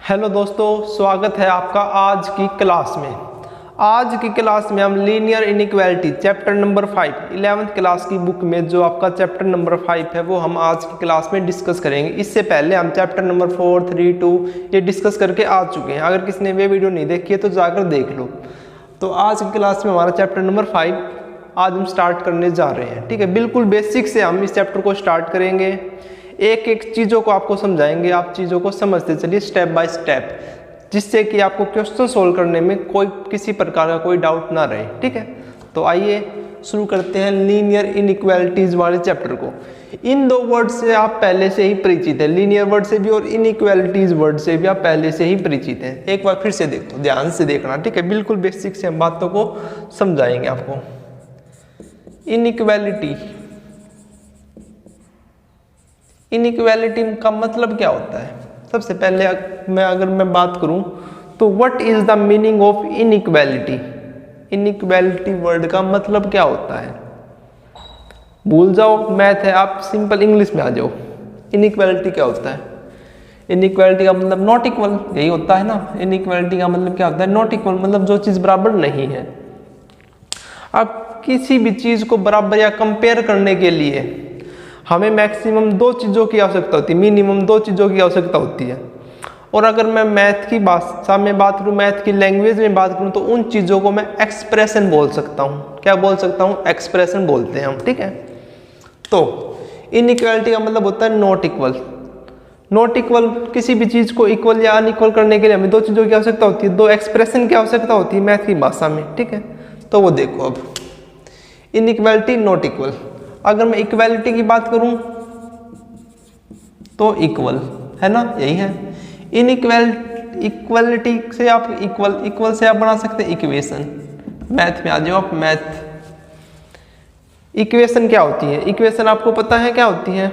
Hello दोस्तों, स्वागत है आपका आज की क्लास में। आज की क्लास में हम linear inequality chapter number 5 11th class की बुक में जो आपका चैप्टर नंबर 5 है वो हम आज की क्लास में डिस्कस करेंगे। इससे पहले हम चैप्टर नंबर 4, 3, 2 ये डिस्कस करके आ चुके हैं। अगर किसी ने वे वीडियो नहीं देखी है तो जाकर देख लो। तो आज की क्लास में हमारा चैप्टर नंबर 5 आज हम स्टार्ट करने जा रहे हैं। ठीक है, बिल्कुल बेसिक से हम इस चैप्टर को स्टार्ट करेंगे। एक एक चीज़ों को आपको समझाएंगे, आप चीज़ों को समझते चलिए स्टेप बाय स्टेप, जिससे कि आपको क्वेश्चन सोल्व करने में कोई किसी प्रकार का कोई डाउट ना रहे। ठीक है, तो आइए शुरू करते हैं लीनियर इनइक्वालिटीज वाले चैप्टर को। इन दो वर्ड से आप पहले से ही परिचित हैं, लीनियर वर्ड से भी और इनइक्वालिटीज वर्ड से भी आप पहले से ही परिचित हैं। एक बार फिर से देखो, ध्यान से देखना। ठीक है, बिल्कुल बेसिक से हम बातों को समझाएंगे आपको। इनइक्वालिटी, इनइक्वालिटी का मतलब क्या होता है? सबसे पहले अगर मैं बात करूं तो what is the meaning of inequality. Inequality word का मतलब क्या होता है? भूल जाओ मैथ है, आप सिंपल इंग्लिश में आ जाओ। इनइक्वालिटी क्या होता है? इनइक्वालिटी का मतलब नॉट इक्वल, यही होता है ना। इनइक्वालिटी का मतलब क्या होता है? नॉट इक्वल, मतलब जो चीज बराबर नहीं है। अब किसी भी चीज को बराबर या कंपेयर करने के लिए हमें मैक्सिमम दो चीज़ों की आवश्यकता होती है, मिनिमम दो चीज़ों की आवश्यकता होती है। और अगर मैं मैथ की भाषा में बात करूँ, मैथ की लैंग्वेज में बात करूँ, तो उन चीज़ों को मैं एक्सप्रेशन बोल सकता हूँ। क्या बोल सकता हूँ? एक्सप्रेशन बोलते हैं हम। ठीक है, तो इनइक्वालिटी का मतलब होता है नॉट इक्वल। नॉट इक्वल, किसी भी चीज़ को इक्वल या अनइक्वल करने के लिए हमें दो चीज़ों की आवश्यकता होती है, दो एक्सप्रेशन की आवश्यकता होती है मैथ की भाषा में। ठीक है, तो वो देखो अब इनइक्वालिटी, नॉट इक्वल। अगर मैं इक्वालिटी की बात करूं तो इक्वल है ना, यही है। इक्वलिटी से आप इक्वल से आप बना सकते हैं इक्वेशन। मैथ में आ जाओ आप। मैथ इक्वेशन क्या होती है? इक्वेशन आपको पता है क्या होती है?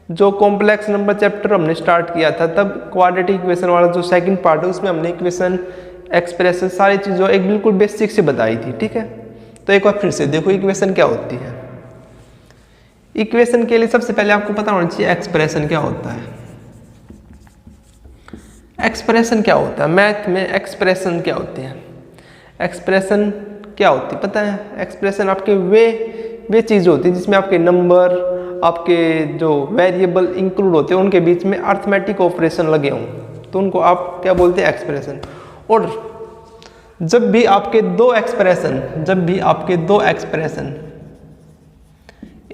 जो कॉम्प्लेक्स नंबर चैप्टर हमने स्टार्ट किया था तब क्वाड्रेटिक इक्वेशन वाला जो सेकंड पार्ट है उसमें हमने इक्वेशन, एक्सप्रेशन, सारी चीज़ों एक बिल्कुल बेसिक से बताई थी। ठीक है, तो एक बार फिर से देखो इक्वेशन क्या होती है। इक्वेशन के लिए सबसे पहले आपको पता होना चाहिए एक्सप्रेशन क्या होता है। एक्सप्रेशन क्या होता है? मैथ में एक्सप्रेशन क्या होती है? एक्सप्रेशन क्या होती है पता है? एक्सप्रेशन आपके वे चीज़ होती है जिसमें आपके नंबर, आपके जो वेरिएबल इंक्लूड होते हैं, उनके बीच में अर्थमेटिक ऑपरेशन लगे हों, तो उनको आप क्या बोलते हैं? एक्सप्रेशन। और जब भी आपके दो एक्सप्रेशन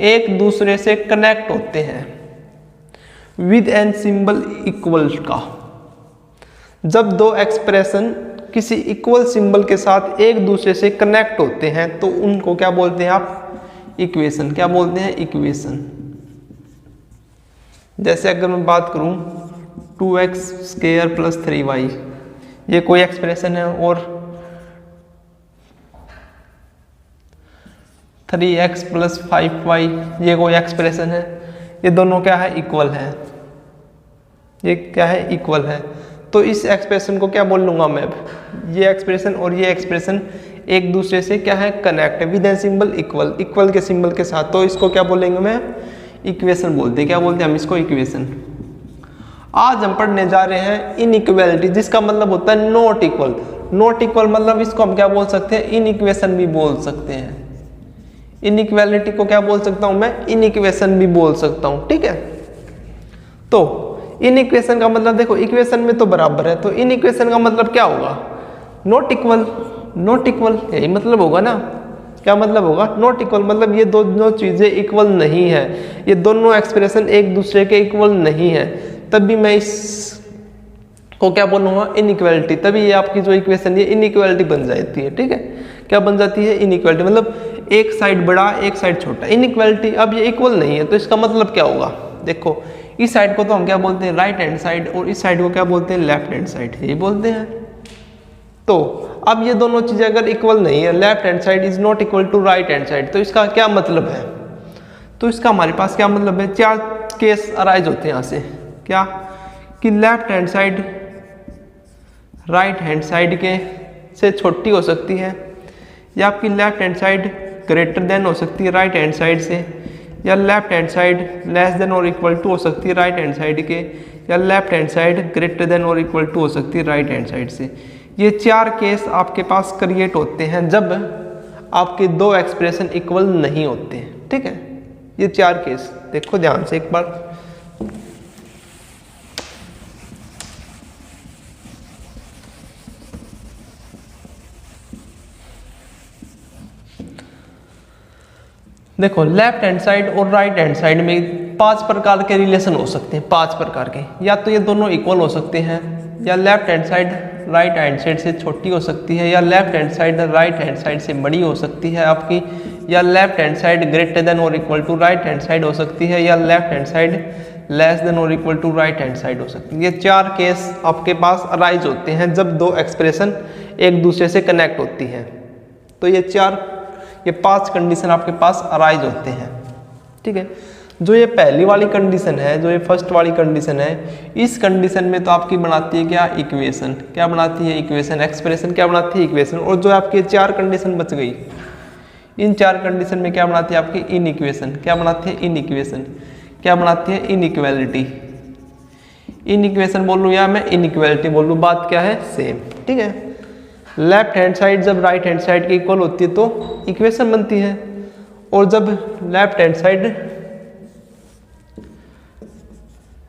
एक दूसरे से कनेक्ट होते हैं विद एन सिंबल इक्वल का, जब दो एक्सप्रेशन किसी इक्वल सिंबल के साथ एक दूसरे से कनेक्ट होते हैं तो उनको क्या बोलते हैं आप? इक्वेशन। क्या बोलते हैं? इक्वेशन। जैसे अगर मैं बात करूं 2x² + 3y, ये कोई एक्सप्रेशन है, और 3x + 5y ये कोई एक्सप्रेशन है। ये दोनों क्या है? इक्वल है। ये क्या है? इक्वल है। तो इस एक्सप्रेशन को क्या बोल लूँगा मैं? ये एक्सप्रेशन और ये एक्सप्रेशन एक दूसरे से क्या है? कनेक्ट है with an symbol equal, equal के सिंबल के साथ, तो इसको क्या बोलेंगे? मैं इक्वेशन बोलते हैं। क्या बोलते हैं हम इसको? इक्वेशन। आज हम पढ़ने जा रहे हैं इनइक्वालिटी, जिसका मतलब होता है नॉट इक्वल। नॉट इक्वल मतलब इसको हम क्या बोल सकते हैं? इनइक्वेशन भी बोल सकते हैं। इनइक्वालिटी को क्या बोल सकता हूं मैं? इनइक्वेशन भी बोल सकता हूं। ठीक है, तो इनइक्वेशन का मतलब देखो, इक्वेशन में तो बराबर है, तो इनइक्वेशन का मतलब क्या होगा? Not equal. नॉट इक्वल यही मतलब होगा ना। क्या मतलब होगा? नॉट इक्वल मतलब ये दोनों चीजें इक्वल नहीं है, ये दोनों एक्सप्रेशन एक दूसरे के इक्वल नहीं है, तब भी मैं इस को क्या बोलूँगा? इनइक्वालिटी। तभी ये आपकी जो इक्वेशन है इनइक्वालिटी बन जाती है। ठीक है, क्या बन जाती है? इनइक्वालिटी। मतलब एक साइड बड़ा, एक साइड छोटा। इनइक्वालिटी, अब ये इक्वल नहीं है तो इसका मतलब क्या होगा? देखो, इस साइड को तो हम क्या बोलते हैं? राइट हैंड साइड, और इस साइड को क्या बोलते हैं? लेफ्ट हैंड साइड, यही बोलते हैं। तो अब ये दोनों चीजें अगर इक्वल नहीं है, left hand side is not equal to right hand side, तो इसका क्या मतलब है? तो इसका हमारे पास क्या मतलब है? चार केस अराइज होते हैं यहाँ से। क्या? कि left hand side right hand side के से छोटी हो सकती है, या आपकी left hand side greater then हो सकती है राइट हैंड साइड से, या left hand side less than और इक्वल टू हो सकती है राइट हैंड साइड के, या left hand side greater than और इक्वल टू हो सकती है राइट हैंड साइड से। ये 4 केस आपके पास क्रिएट होते हैं जब आपके दो एक्सप्रेशन इक्वल नहीं होते हैं, ठीक है। ये 4 केस देखो ध्यान से एक बार। देखो लेफ्ट हैंड साइड और राइट हैंड साइड में 5 प्रकार के रिलेशन हो सकते हैं, 5 प्रकार के। या तो ये दोनों इक्वल हो सकते हैं, या left hand side right hand side से छोटी हो सकती है, या left hand side right hand side से बड़ी हो सकती है आपकी, या left hand side greater than और equal to right hand side हो सकती है, या left hand side less than और equal to right hand side हो सकती है। ये 4 केस आपके पास अराइज होते हैं जब दो एक्सप्रेशन एक दूसरे से कनेक्ट होती हैं। तो ये 5 कंडीशन आपके पास अराइज होते हैं, ठीक है। जो ये पहली वाली कंडीशन है, जो ये फर्स्ट वाली कंडीशन है, इस कंडीशन में तो आपकी बनाती है क्या, इक्वेशन। क्या बनाती है, इक्वेशन। एक्सप्रेशन क्या बनाती है, इक्वेशन। और जो आपकी 4 कंडीशन बच गई, इन 4 कंडीशन में क्या बनाती है आपकी, इन इक्वेशन। क्या बनाती है, इन इक्वेशन। क्या बनाती है, इनइक्वालिटी। इन इक्वेशन बोल लूँ या मैं इनइक्वालिटी बोल लूँ, बात क्या है, सेम, ठीक है। लेफ्ट हैंड साइड जब राइट हैंड साइड की इक्वल होती है तो इक्वेशन बनती है, और जब left hand side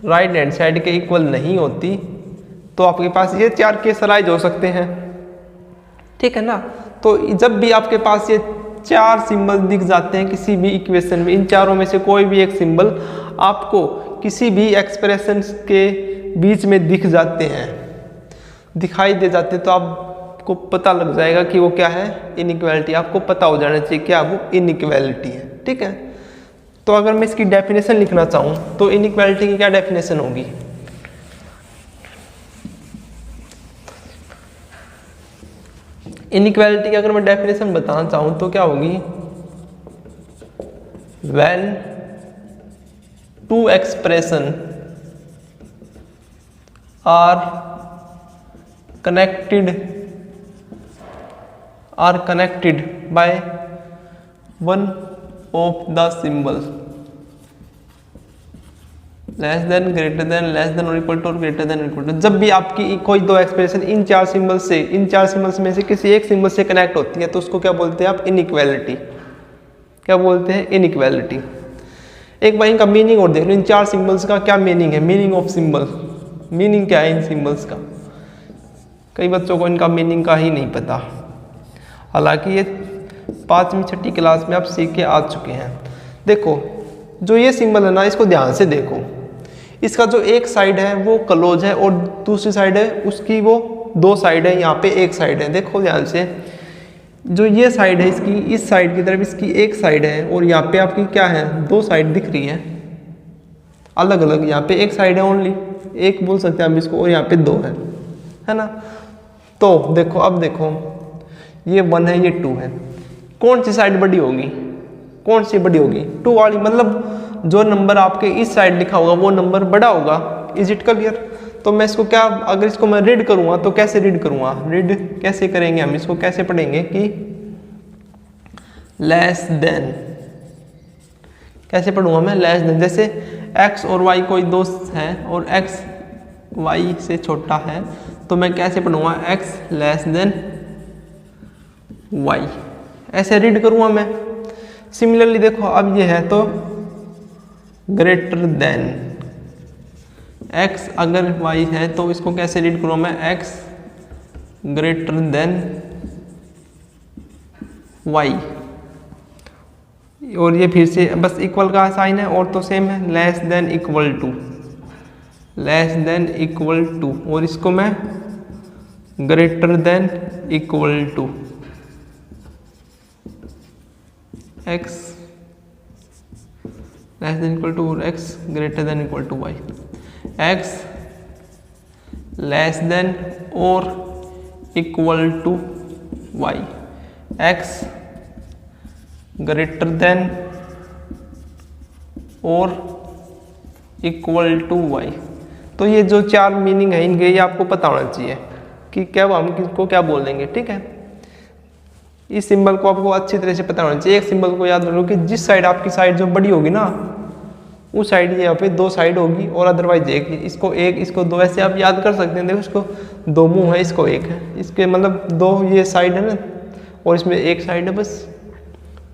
right hand side के इक्वल नहीं होती तो आपके पास ये 4 केस अराइज हो सकते हैं, ठीक है ना। तो जब भी आपके पास ये 4 सिंबल दिख जाते हैं किसी भी इक्वेशन में, इन चारों में से कोई भी एक सिंबल आपको किसी भी एक्सप्रेशन के बीच में दिख जाते हैं, दिखाई दे जाते हैं, तो आपको पता लग जाएगा कि वो क्या है, इनइक्वालिटी। आपको पता हो जाना चाहिए क्या वो इनइक्वालिटी है, ठीक है। तो अगर मैं इसकी डेफिनेशन लिखना चाहूँ तो इनइक्वालिटी की क्या डेफिनेशन होगी, इनइक्वालिटी की अगर मैं डेफिनेशन बताना चाहूँ तो क्या होगी, when 2 expression are connected by one of the symbol less than, greater than, less than और इक्वल टू और ग्रेटर देन इक्वल टू। जब भी आपकी कोई दो एक्सप्रेशन इन 4 सिंबल्स में से किसी एक सिंबल से कनेक्ट होती है तो उसको क्या बोलते हैं आप, इनइक्वालिटी। क्या बोलते हैं, इनइक्वालिटी। एक बार इनका मीनिंग और देख लो, इन 4 सिंबल्स का क्या मीनिंग है, मीनिंग ऑफ सिंबल। मीनिंग क्या है इन सिंबल्स का, कई बच्चों को इनका मीनिंग का ही नहीं पता, हालांकि ये 5वीं 6ठी क्लास में आप सीख के आ चुके हैं। देखो जो ये सिंबल है ना, इसको ध्यान से देखो, इसका जो एक साइड है वो क्लोज है और दूसरी साइड है उसकी वो 2 साइड है, यहाँ पे एक साइड है। देखो ध्यान से, जो ये साइड है इसकी, इस साइड की तरफ इसकी एक साइड है और यहाँ पे आपकी क्या है, 2 साइड दिख रही है अलग अलग। यहाँ पे एक साइड है ओनली, एक बोल सकते हैं हम इसको, और यहाँ पे 2 है ना। तो देखो, अब देखो ये 1 है, ये 2 है, कौन सी साइड बड़ी होगी, कौन सी बड़ी होगी, 2 वाली। मतलब जो नंबर आपके इस साइड लिखा होगा वो नंबर बड़ा होगा। Is it clear. तो मैं इसको क्या, अगर इसको मैं रीड करूंगा तो कैसे रीड करूंगा, रीड कैसे करेंगे हम, इसको कैसे पढ़ेंगे कि लेस देन, कैसे पढ़ूंगा मैं, लेस देन। जैसे x और y कोई दोस्त है और x y से छोटा है तो मैं कैसे पढ़ूंगा, x लेस देन y, ऐसे रीड करूंगा मैं। सिमिलरली देखो अब ये है तो ग्रेटर देन, x अगर y है तो इसको कैसे रीड करूँ मैं, x ग्रेटर देन y। और ये फिर से बस इक्वल का साइन है और तो सेम है, less than equal to, less than equal to, और इसको मैं greater than equal to x less than equal to और x greater than equal to y, x less than और equal to y, x greater than और equal to y। तो ये जो 4 meaning है इनके, ये आपको पता होना चाहिए कि क्या हम किसको क्या बोल देंगे, ठीक है। इस सिंबल को आपको अच्छी तरह से पता होना चाहिए। एक सिंबल को याद रखो कि जिस साइड आपकी साइड जो बड़ी होगी ना, उस साइड यहाँ पे दो साइड होगी और अदरवाइज एक, इसको दो, ऐसे आप याद कर सकते हैं। देखो इसको दो मुंह है, इसको एक है, इसके मतलब दो ये साइड है ना, और इसमें एक साइड है बस।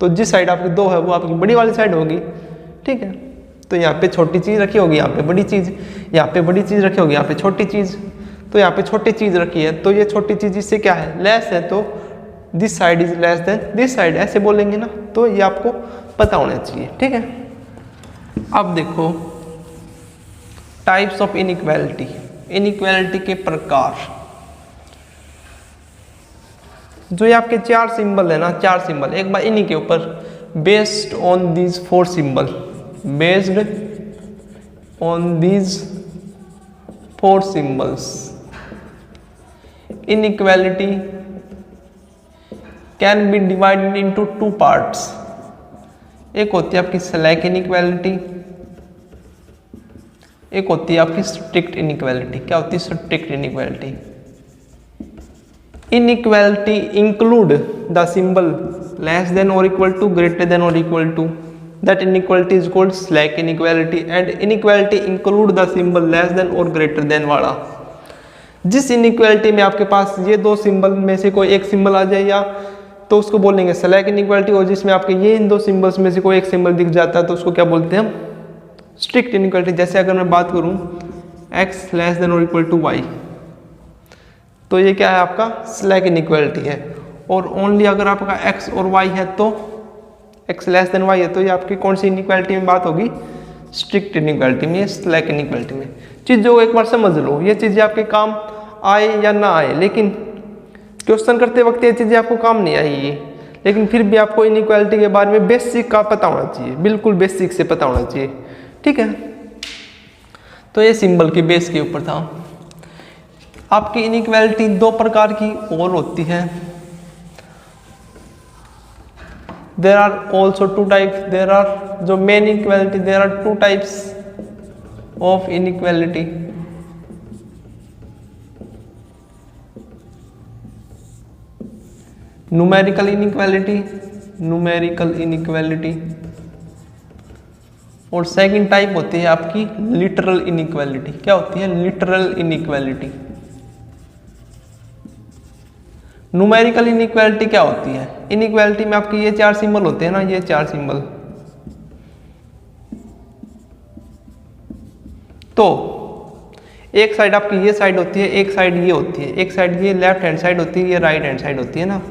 तो जिस साइड आपकी दो है वो आपकी बड़ी वाली साइड होगी, ठीक है। तो यहाँ पे छोटी चीज़ रखी होगी, यहाँ पे बड़ी चीज़, यहाँ पे बड़ी चीज़ रखी होगी, यहाँ पे छोटी चीज़, तो यहाँ पे छोटी चीज़ रखी है, तो ये छोटी चीज़ इससे क्या है, लेस है, तो this side is less than this side, ऐसे बोलेंगे ना। तो ये आपको पता होना चाहिए, ठीक है। अब देखो टाइप्स ऑफ इनइक्वालिटी, इनइक्वालिटी के प्रकार। जो ये आपके चार सिंबल है ना, चार सिंबल, एक बार इन्हीं के ऊपर, based on these four symbol, based on these four symbols, inequality can be divided into two parts. एक होती है आपकी स्लैक इनइक्वालिटी, एक होती है आपकी स्ट्रिक्ट इनइक्वालिटी। क्या होती है strict inequality? Inequality include the symbol less than और इक्वल टू, ग्रेटर देन और equal to, that inequality is called slack inequality. And inequality include the symbol less than और ग्रेटर देन वाला। जिस inequality में आपके पास ये दो सिंबल में से कोई एक सिंबल आ जाए या तो उसको बोलेंगे स्लैक इनइक्वालिटी, और जिसमें आपके ये इन दो सिंबल्स में से कोई एक सिंबल दिख जाता है तो उसको क्या बोलते हैं हम, स्ट्रिक्ट इनइक्वालिटी। जैसे अगर मैं बात करूं x लेस देन और इक्वल टू y, तो ये क्या है आपका स्लैक इनइक्वालिटी है। और ओनली अगर आपका x और y है तो x लेस देन y है, तो ये आपकी कौन सी इनइक्वालिटी में बात होगी, स्ट्रिक्ट इनइक्वालिटी में, स्लैक इनइक्वालिटी में। चीज़ों को एक बार समझ लो, ये चीज़ें आपके काम आए या ना आए, लेकिन क्वेश्चन करते वक्त ये चीज़ें आपको काम नहीं आएगी, लेकिन फिर भी आपको इनइक्वालिटी के बारे में बेसिक का पता होना चाहिए, बिल्कुल बेसिक से पता होना चाहिए, ठीक है। तो ये सिंबल के बेस के ऊपर था। आपकी इनइक्वालिटी दो प्रकार की और होती है। There are also two types, there are जो main inequality, there are two types of inequality. Numerical inequality, numerical inequality, और सेकंड टाइप होती है आपकी लिटरल इनइक्वालिटी। क्या होती है लिटरल इनइक्वालिटी? न्यूमेरिकल इनइक्वालिटी क्या होती है? इनइक्वालिटी में आपके ये चार सिंबल होते हैं ना, ये चार सिंबल, तो एक साइड आपकी ये साइड होती है, एक साइड ये होती है, एक साइड ये लेफ्ट हैंड साइड होती है, ये राइट हैंड साइड होती है ना,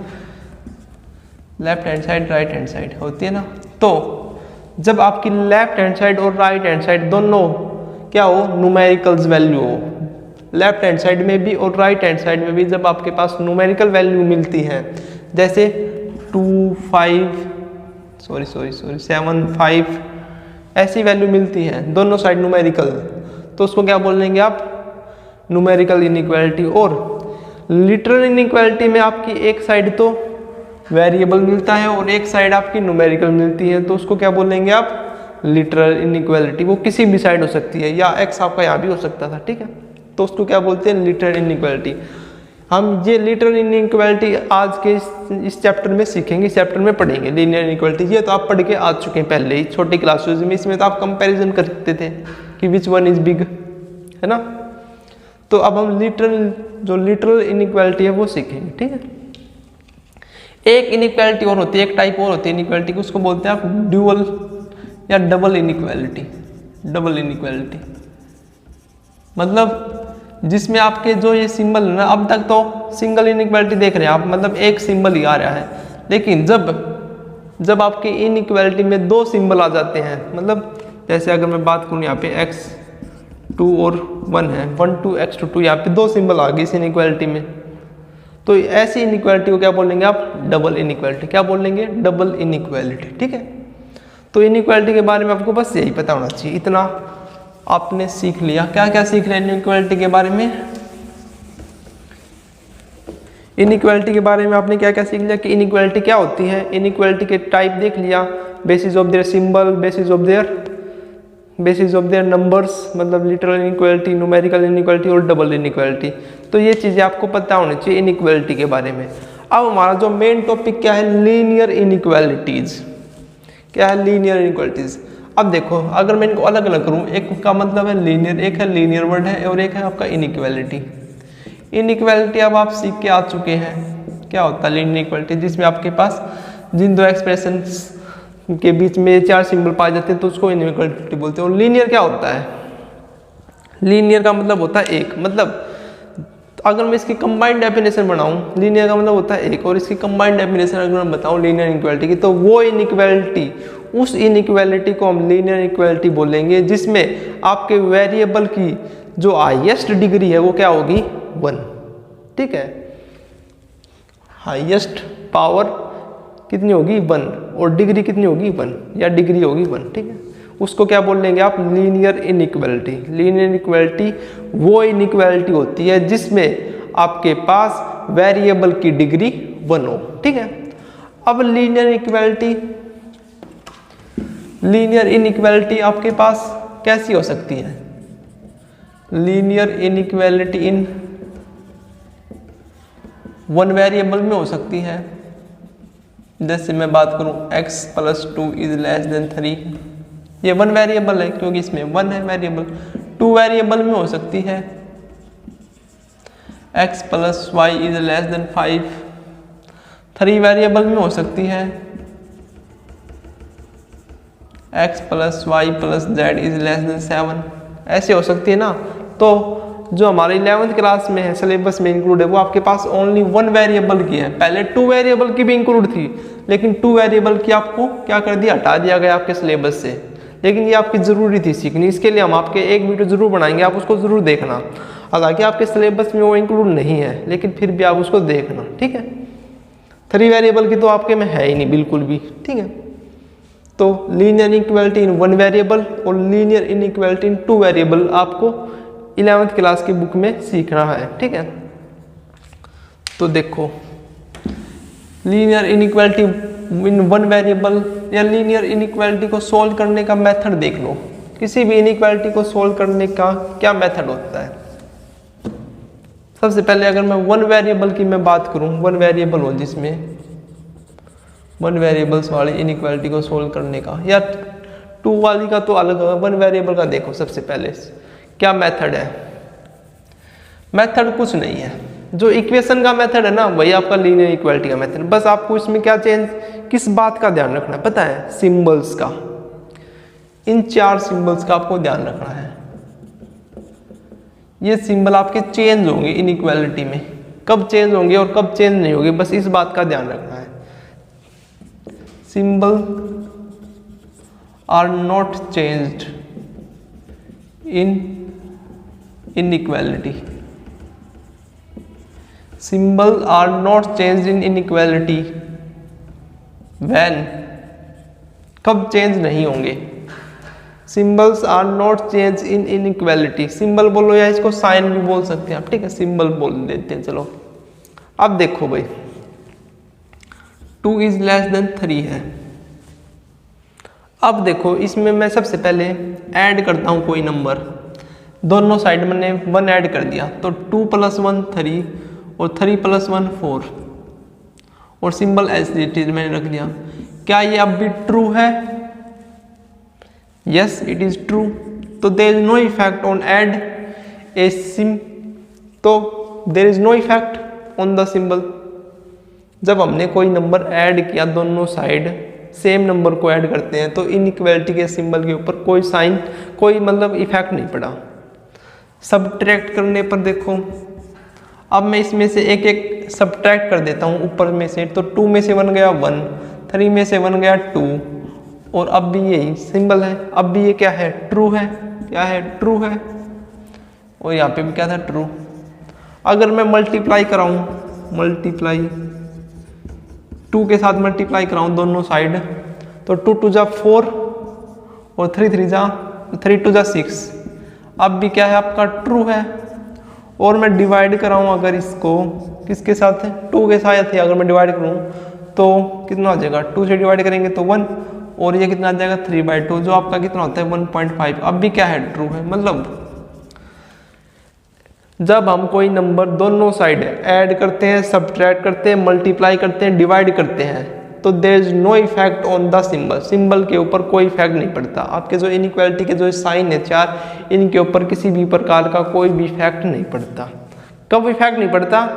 left hand side right hand side होती है ना। तो जब आपकी लेफ्ट हैंड साइड और राइट हैंड साइड दोनों क्या हो, न्यूमेरिकल्स वैल्यू हो, लेफ्ट हैंड साइड में भी और राइट हैंड साइड में भी जब आपके पास न्यूमेरिकल वैल्यू मिलती है, जैसे 2, 5 7, 5 ऐसी वैल्यू मिलती है, दोनों साइड न्यूमेरिकल, तो उसको क्या बोलेंगे आप, न्यूमेरिकल इनइक्वालिटी। और लिटरल इनइक्वालिटी में आपकी एक साइड तो वेरिएबल मिलता है और एक साइड आपकी न्यूमेरिकल मिलती है, तो उसको क्या बोलेंगे आप, लिटरल इनइक्वालिटी। वो किसी भी साइड हो सकती है, या x आपका यहाँ भी हो सकता था, ठीक है, तो उसको क्या बोलते हैं, लिटरल इनइक्वालिटी। हम ये लिटरल इनइक्वालिटी आज के इस चैप्टर में सीखेंगे, इस चैप्टर में पढ़ेंगे लीनियर इनइक्वालिटी। ये तो आप पढ़ के आ चुके हैं पहले ही छोटी क्लासेस में, इसमें तो आप कंपैरिजन करते थे कि विच वन इज बिग, है ना। तो अब हम लिटरल इनइक्वालिटी है वो सीखेंगे, ठीक है। एक इनइक्वालिटी और होती है, एक टाइप और होती है इनइक्वालिटी की, उसको बोलते हैं आप ड्यूअल या डबल इनइक्वालिटी। डबल इनइक्वालिटी मतलब जिसमें आपके जो ये सिंबल है ना, अब तक तो सिंगल इनइक्वालिटी देख रहे हैं आप, मतलब एक सिंबल ही आ रहा है, लेकिन जब आपकी इनइक्वालिटी में दो सिंबल आ जाते हैं, मतलब जैसे अगर मैं बात करूँ यहाँ पे x2 और 1 है, 1 2 x2 यहाँ पे दो सिंबल आ गए इस इनइक्वालिटी में, तो ऐसी इनइक्वालिटी को क्या बोलेंगे आप, डबल इनइक्वालिटी। क्या बोलेंगे, डबल इनइक्वालिटी, ठीक है। तो इनइक्वालिटी के बारे में आपको बस यही पता होना चाहिए, इतना आपने सीख लिया। क्या क्या सीख रहे हैं इनइक्वालिटी के बारे में? इनइक्वालिटी के बारे में आपने क्या क्या सीख लिया कि इनइक्वालिटी क्या होती है, इनइक्वालिटी के टाइप देख लिया, basis of their symbol, basis of their numbers, मतलब लिटरल इनइक्वालिटी, न्यूमेरिकल इनइक्वालिटी और डबल इनइक्वालिटी। तो ये चीज़ें आपको पता होनी चाहिए इनइक्वालिटी के बारे में। अब हमारा जो मेन टॉपिक क्या है, लीनियर इनइक्वालिटीज़। क्या है लीनियर इनइक्वालिटीज़? अब देखो अगर मैं इनको अलग अलग करूँ, एक का मतलब है लीनियर, एक है लीनियर वर्ड है और एक है आपका इनइक्वालिटी। इनइक्वालिटी अब आप सीख के आ चुके हैं क्या होता है लीनियर इक्वालिटी, जिसमें आपके पास जिन दो एक्सप्रेशंस के बीच में 4 सिंबल पाए जाते हैं तो उसको इनइक्वालिटी बोलते हैं। और लीनियर क्या होता है, लीनियर का मतलब होता है एक, मतलब अगर मैं इसकी कंबाइंड डेफिनेशन बनाऊं, लीनियर का मतलब होता है एक, और इसकी कंबाइंड डेफिनेशन अगर मैं बताऊं लीनियर इनइक्वालिटी की, तो वो इनइक्वालिटी, उस इनइक्वालिटी को हम लीनियर इक्वालिटी बोलेंगे जिसमें आपके वेरिएबल की जो हाईएस्ट डिग्री है वो क्या होगी 1। ठीक है, हाईएस्ट पावर कितनी होगी 1 और डिग्री कितनी होगी 1 या डिग्री होगी 1। ठीक है, उसको क्या बोल लेंगे आप लीनियर इनइक्वालिटी। लीनियर इनइक्वालिटी वो इनइक्वालिटी होती है जिसमें आपके पास वेरिएबल की डिग्री 1 हो। ठीक है, अब लीनियर इनइक्वालिटी आपके पास कैसी हो सकती है, लीनियर इनइक्वालिटी इन 1 वेरिएबल में हो सकती है। जैसे मैं बात करूं x + 2 > 3, ये 1 वेरिएबल है क्योंकि इसमें 1 है वेरिएबल। 2 वेरिएबल में हो सकती है, x + y > 5। 3 वेरिएबल में हो सकती है, x + y + z > 7। ऐसे हो सकती है ना। तो जो हमारे 11th क्लास में है, सिलेबस में इंक्लूड है, वो आपके पास ओनली 1 वेरिएबल की है। पहले 2 वेरिएबल की भी इंक्लूड थी, लेकिन 2 वेरिएबल की आपको क्या कर दिया, हटा दिया गया आपके सिलेबस से। लेकिन ये आपकी ज़रूरी थी सीखनी, इसके लिए हम आपके एक वीडियो जरूर बनाएंगे, आप उसको ज़रूर देखना। हालांकि आपके सिलेबस में वो इंक्लूड नहीं है, लेकिन फिर भी आप उसको देखना। ठीक है, 3 वेरिएबल की तो आपके में है ही नहीं बिल्कुल भी। ठीक है, तो लीनियर इनइक्वालिटी इन 1 वेरिएबल और लीनियर इनइक्वालिटी इन 2 वेरिएबल आपको 11th क्लास की बुक में सीखना है। ठीक है, तो देखो लीनियर इनइक्वालिटी इन 1 वेरिएबल या लीनियर इनइक्वालिटी को सोल्व करने का मेथड देख लो। किसी भी इनइक्वालिटी को सोल्व करने का क्या मेथड होता है। सबसे पहले अगर मैं 1 वेरिएबल की मैं बात करूं, 1 वेरिएबल हो जिसमें 1 वेरिएबल्स वाली इनइक्वालिटी को सोल्व करने का, या 2 वाली का तो अलग है, 1 वेरिएबल का देखो। सबसे पहले क्या मेथड है, मेथड कुछ नहीं है, जो इक्वेशन का मेथड है ना वही आपका लीनियर इक्वालिटी का मेथड। बस आपको इसमें क्या चेंज, किस बात का ध्यान रखना है पता है, सिंबल्स का। इन 4 सिंबल्स का आपको ध्यान रखना है। ये सिंबल आपके चेंज होंगे इनइक्वालिटी में, कब चेंज होंगे और कब चेंज नहीं होंगे, बस इस बात का ध्यान रखना है। Symbol are not changed in inequality. Symbol are not changed in inequality when, कब चेंज नहीं होंगे, symbols are not change in inequality. Symbol बोलो या इसको साइन भी बोल सकते हैं आप। ठीक है, सिंबल बोल देते हैं। चलो अब देखो भाई 2 > 3 है। अब देखो इसमें मैं सबसे पहले ऐड करता हूं कोई नंबर, दोनों साइड मैंने 1 ऐड कर दिया, तो 2 + 1 3 और 3 + 1 4 और सिंबल एज इट इज मैंने रख दिया। क्या ये अब भी ट्रू है? Yes it is true. तो there is no effect on add a sim, तो there is no effect on the symbol. जब हमने कोई नंबर ऐड किया, दोनों साइड सेम नंबर को ऐड करते हैं, तो इनइक्वालिटी के सिंबल के ऊपर कोई साइन, कोई मतलब इफेक्ट नहीं पड़ा। सब्ट्रैक्ट करने पर देखो, अब मैं इसमें से एक एक सब्ट्रैक्ट कर देता हूँ ऊपर में से, तो 2 में से 1 गया 1, 3 में से 1 गया 2, और अब भी यही सिंबल है। अब भी ये क्या है, ट्रू है। क्या है, ट्रू है। और यहाँ पे भी क्या था, ट्रू। अगर मैं मल्टीप्लाई कराऊँ, मल्टीप्लाई 2 के साथ मल्टीप्लाई कराऊँ दोनों साइड, तो 2 × 2 = 4 और 3 × 3 = 6। अब भी क्या है आपका, ट्रू है। और मैं डिवाइड कराऊँ अगर इसको किसके साथ है, 2 के साथ है, अगर मैं डिवाइड करूँ तो कितना आ जाएगा, 2 से डिवाइड करेंगे तो 1, और ये कितना आ जाएगा 3/2, जो आपका कितना होता है 1.5। अब भी क्या है, ट्रू है। मतलब जब हम कोई नंबर दोनों साइड ऐड करते हैं, सब्ट्रैक्ट करते हैं, मल्टीप्लाई करते हैं, डिवाइड करते हैं, तो there is no effect on the symbol, symbol के ऊपर कोई इफेक्ट नहीं पड़ता। आपके जो इनइक्वालिटी के जो साइन है 4, इनके ऊपर किसी भी प्रकार का कोई भी इफेक्ट नहीं पड़ता। कब इफेक्ट नहीं पड़ता?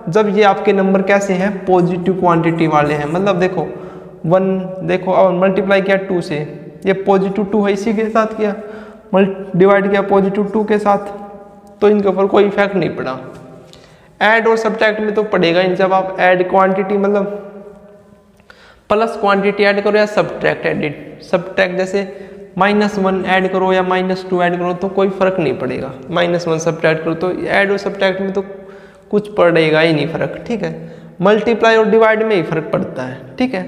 जब ये आपके नंबर कैसे हैं, पॉजिटिव क्वांटिटी वाले हैं। मतलब देखो 1, देखो और मल्टीप्लाई किया 2 से, ये पॉजिटिव 2 है, इसी के साथ किया डिवाइड किया पॉजिटिव 2 के साथ, तो इनके ऊपर कोई इफेक्ट नहीं पड़ा। ऐड और सब्ट्रैक्ट में तो पड़ेगा ही। जब आप ऐड क्वांटिटी मतलब प्लस क्वांटिटी ऐड करो या सब्ट्रैक्ट एडिट, सब्ट्रैक्ट जैसे -1 ऐड करो या -2 ऐड करो तो कोई फर्क नहीं पड़ेगा। -1 सब्ट्रैक्ट करो तो ऐड और सब्ट्रैक्ट में तो कुछ पड़ेगा ही नहीं फर्क, ठीक है। मल्टीप्लाई और डिवाइड में ही फर्क पड़ता है, ठीक है।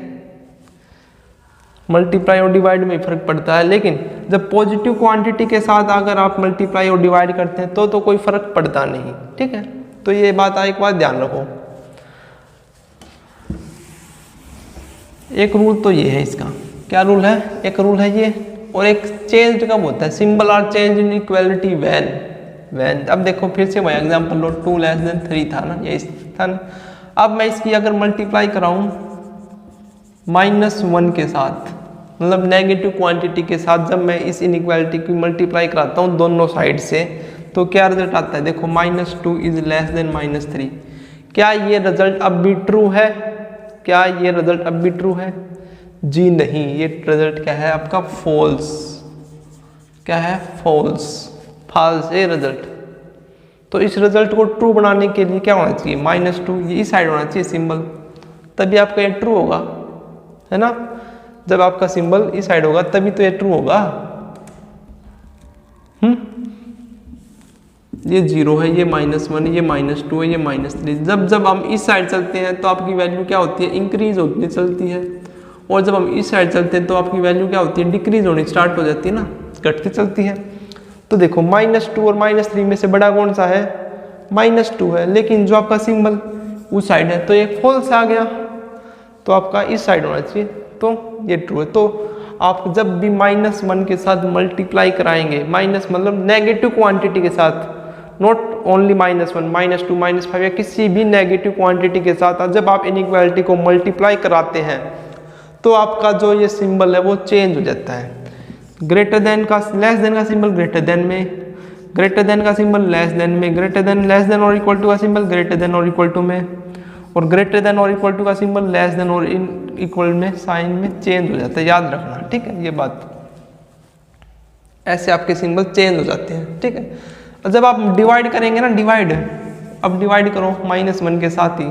मल्टीप्लाई और डिवाइड में ही फर्क पड़ता है, लेकिन जब पॉजिटिव क्वांटिटी के साथ अगर आप मल्टीप्लाई और डिवाइड करते हैं तो कोई फर्क पड़ता नहीं, ठीक है। तो ये बात एक बात ध्यान रखो। एक रूल तो ये है इसका, क्या रूल है? एक रूल है ये, और एक चेंज कब होता है, symbol are change in equality when. अब देखो फिर से वही एग्जांपल लो, 2 < 3 था ना, ये था ना। अब मैं इसकी अगर मल्टीप्लाई कराऊं -1 के साथ, मतलब नेगेटिव क्वांटिटी के साथ, जब मैं इस इनइक्वालिटी की मल्टीप्लाई कराता हूँ दोनों साइड से, तो क्या रिजल्ट आता है? देखो -2 इज लेस देन -3। क्या ये रिजल्ट अब भी ट्रू है? क्या ये रिजल्ट अब भी ट्रू है? जी नहीं, ये रिजल्ट क्या है आपका? फॉल्स। क्या है? फॉल्स, फॉल्स ये रिजल्ट। तो इस रिजल्ट को ट्रू बनाने के लिए क्या होना चाहिए? -2 ये इस साइड होना चाहिए सिंबल, तभी आपका ये ट्रू होगा, है ना। जब आपका सिंबल इस साइड होगा तभी तो ये ट्रू होगा। ये 0 है, ये -1 है, ये -2 है, ये -3। जब हम इस साइड चलते हैं तो आपकी वैल्यू क्या होती है? इंक्रीज होती चलती है, और जब हम इस साइड चलते हैं तो आपकी वैल्यू क्या होती है? डिक्रीज होनी स्टार्ट हो जाती है ना, घटती चलती है। तो देखो -2 और -3 में से बड़ा कौन सा है? -2 है, लेकिन जो आपका सिंबल उस साइड है तो एक फॉल्स आ गया, तो आपका इस साइड होना चाहिए, तो ये ट्रू है। तो आप जब भी -1 के साथ मल्टीप्लाई कराएंगे, माइनस मतलब नेगेटिव क्वांटिटी के साथ, नॉट ओनली -1, -2, -5 या किसी भी नेगेटिव क्वांटिटी के साथ जब आप इनइक्वालिटी को मल्टीप्लाई कराते हैं तो आपका जो ये सिंबल है वो चेंज हो जाता है। ग्रेटर देन का लेस देन का सिंबल ग्रेटर देन में, ग्रेटर देन का सिंबल लेस देन में, ग्रेटर देन लेस देन और इक्वल टू का सिंबल ग्रेटर देन और इक्वल टू में, और ग्रेटर देन और इक्वल टू का सिंबल लेस देन और इक्वल में साइन में चेंज हो जाता है। याद रखना, ठीक है, ये बात। ऐसे आपके सिंबल चेंज हो जाते हैं, ठीक है। और जब आप डिवाइड करेंगे ना, डिवाइड, अब डिवाइड करो -1 के साथ ही,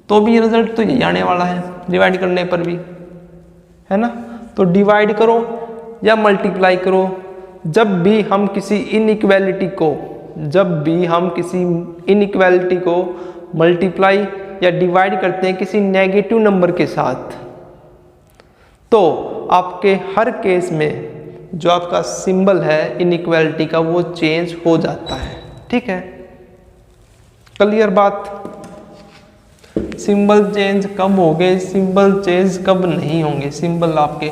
तो भी रिजल्ट तो यही आने वाला है डिवाइड करने पर भी, है ना। तो डिवाइड करो या मल्टीप्लाई करो, जब भी हम किसी इनइक्वालिटी को मल्टीप्लाई या डिवाइड करते हैं किसी नेगेटिव नंबर के साथ, तो आपके हर केस में जो आपका सिंबल है इनइक्वालिटी का वो चेंज हो जाता है, ठीक है। क्लियर बात? सिंबल चेंज कब होंगे, सिंबल चेंज कब नहीं होंगे, सिंबल आपके,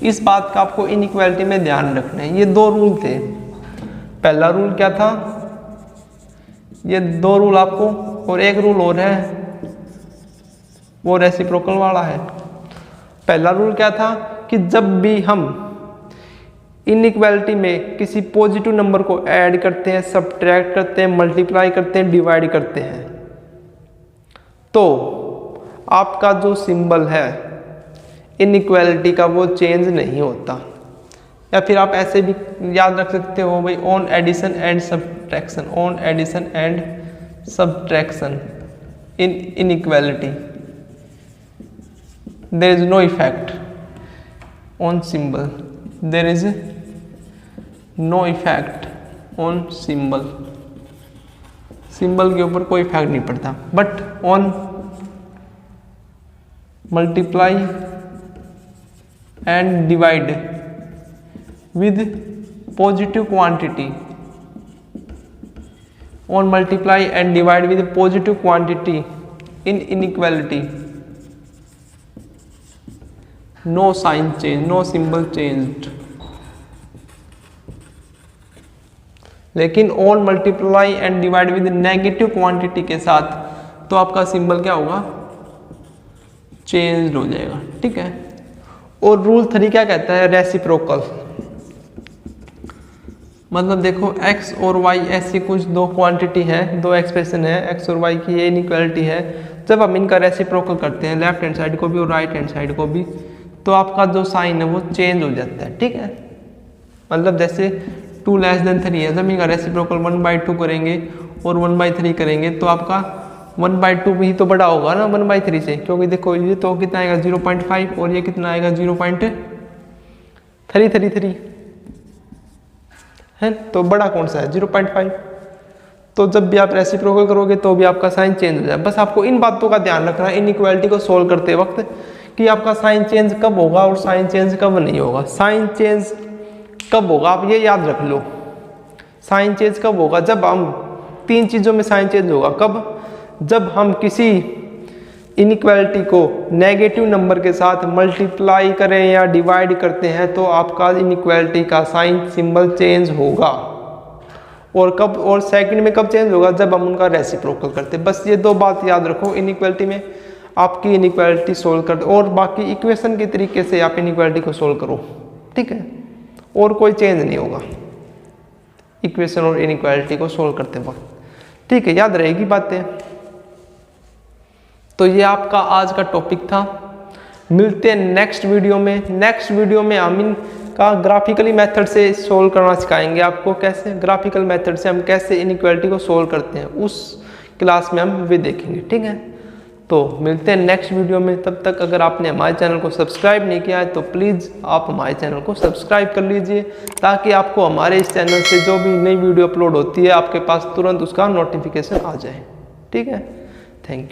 इस बात का आपको इनइक्वालिटी में ध्यान रखना है। ये 2 रूल थे। पहला रूल क्या था? ये 2 रूल आपको, और एक रूल और है वो रेसिप्रोकल वाला है। पहला रूल क्या था कि जब भी हम इनइक्वालिटी में किसी पॉजिटिव नंबर को ऐड करते हैं, सब्ट्रैक्ट करते हैं, मल्टीप्लाई करते हैं, डिवाइड करते हैं, तो आपका जो सिंबल है इनइक्वालिटी का वो चेंज नहीं होता। या फिर आप ऐसे भी याद रख सकते हो भाई, on addition and subtraction, on addition and subtraction in inequality there is no effect on symbol, there is no effect on symbol, symbol के ऊपर कोई इफेक्ट नहीं पड़ता। But on multiply and divide with positive quantity, on multiply and divide with positive quantity in inequality, no sign change, no symbol changed। लेकिन on multiply and divide with negative quantity के साथ तो आपका symbol क्या होगा? Change हो जाएगा, ठीक है। और रूल 3 क्या कहता है, रेसिप्रोकल। मतलब देखो x और y ऐसी कुछ दो क्वांटिटी है, दो एक्सप्रेशन है, x और y की ये इनइक्वालिटी है। जब हम इनका रेसिप्रोकल करते हैं लेफ्ट हैंड साइड को भी और राइट हैंड साइड को भी, तो आपका जो साइन है वो चेंज हो जाता है, ठीक है। मतलब जैसे 2 < 3 है, जब इनका रेसिप्रोकल 1/2 करेंगे और 1/3 करेंगे तो आपका 1/2 ही तो बड़ा होगा ना 1/3 से, क्योंकि देखो ये तो कितना आएगा 0.5 और ये कितना आएगा 0.333 है, तो बड़ा कौन सा है 0.5। तो जब भी आप रेसिप्रोकल करोगे तो भी आपका साइन चेंज हो जाए। बस आपको इन बातों का ध्यान रखना है इनइक्वालिटी को सोल्व करते वक्त कि आपका साइन चेंज कब होगा और साइन चेंज कब नहीं होगा। साइन चेंज कब होगा आप ये याद रख लो। साइन चेंज कब होगा, जब हम 3 चीज़ों में साइन चेंज होगा। कब, जब हम किसी इनइक्वालिटी को नेगेटिव नंबर के साथ मल्टीप्लाई करें या डिवाइड करते हैं तो आपका इनइक्वालिटी का साइन सिंबल चेंज होगा। और कब, और सेकंड में कब चेंज होगा, जब हम उनका रेसिप्रोकल करते हैं। बस ये 2 बात याद रखो इनइक्वालिटी में, आपकी इनइक्वालिटी सोल्व कर दो और बाकी इक्वेशन के तरीके से आप इनइक्वालिटी को सोल्व करो, ठीक है। और कोई चेंज नहीं होगा इक्वेशन और इनइक्वालिटी को सोल्व करते वक्त, ठीक है। याद रहेगी बातें। तो ये आपका आज का टॉपिक था। मिलते हैं नेक्स्ट वीडियो में। नेक्स्ट वीडियो में हम इनका ग्राफिकली मेथड से सोल्व करना सिखाएंगे आपको, कैसे ग्राफिकल मेथड से हम कैसे इनइक्वालिटी को सोल्व करते हैं, उस क्लास में हम वे देखेंगे, ठीक है। तो मिलते हैं नेक्स्ट वीडियो में। तब तक अगर आपने हमारे चैनल को सब्सक्राइब नहीं किया है तो प्लीज़ आप हमारे चैनल को सब्सक्राइब कर लीजिए, ताकि आपको हमारे इस चैनल से जो भी नई वीडियो अपलोड होती है आपके पास तुरंत उसका नोटिफिकेशन आ जाए, ठीक है। Thank you.